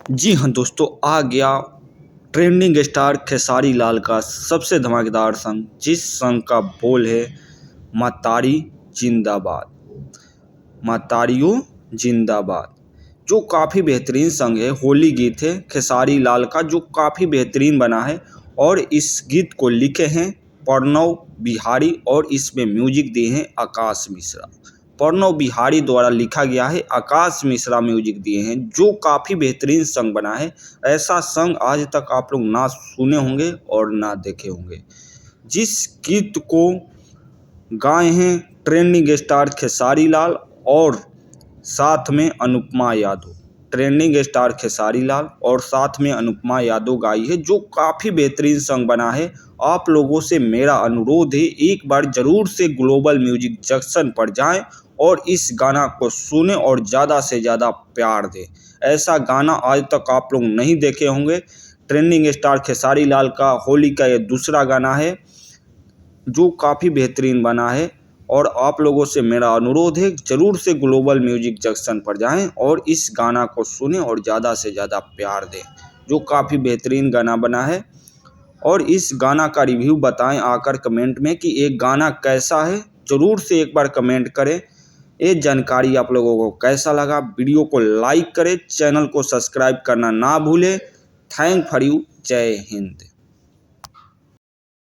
जी हाँ दोस्तों, आ गया ट्रेंडिंग स्टार खेसारी लाल का सबसे धमाकेदार सॉन्ग, जिस सॉन्ग का बोल है मातारी जिंदाबाद, मातारियों जिंदाबाद। जो काफ़ी बेहतरीन सॉन्ग है, होली गीत है खेसारी लाल का, जो काफ़ी बेहतरीन बना है। और इस गीत को लिखे हैं प्रणव बिहारी और इसमें म्यूजिक दिए हैं आकाश मिश्रा। प्रणव बिहारी द्वारा लिखा गया है, आकाश मिश्रा म्यूजिक दिए हैं, जो काफ़ी बेहतरीन सॉन्ग बना है। ऐसा सॉन्ग आज तक आप लोग ना सुने होंगे और ना देखे होंगे। जिस गीत को गाए हैं ट्रेंडिंग स्टार खेसारी लाल और साथ में अनुपमा यादव। ट्रेंडिंग स्टार खेसारी लाल और साथ में अनुपमा यादव गाई है, जो काफ़ी बेहतरीन सॉन्ग बना है। आप लोगों से मेरा अनुरोध है, एक बार ज़रूर से ग्लोबल म्यूजिक जंक्शन पर जाएं और इस गाना को सुने और ज़्यादा से ज़्यादा प्यार दें। ऐसा गाना आज तक आप लोग नहीं देखे होंगे। ट्रेंडिंग स्टार खेसारी लाल का होली का ये दूसरा गाना है, जो काफ़ी बेहतरीन बना है। और आप लोगों से मेरा अनुरोध है, ज़रूर से ग्लोबल म्यूजिक जंक्शन पर जाएं और इस गाना को सुनें और ज़्यादा से ज़्यादा प्यार दें, जो काफ़ी बेहतरीन गाना बना है। और इस गाना का रिव्यू बताएं आकर कमेंट में कि एक गाना कैसा है, ज़रूर से एक बार कमेंट करें। ये जानकारी आप लोगों को कैसा लगा, वीडियो को लाइक करें, चैनल को सब्सक्राइब करना ना भूलें। Thank for you. जय हिंद।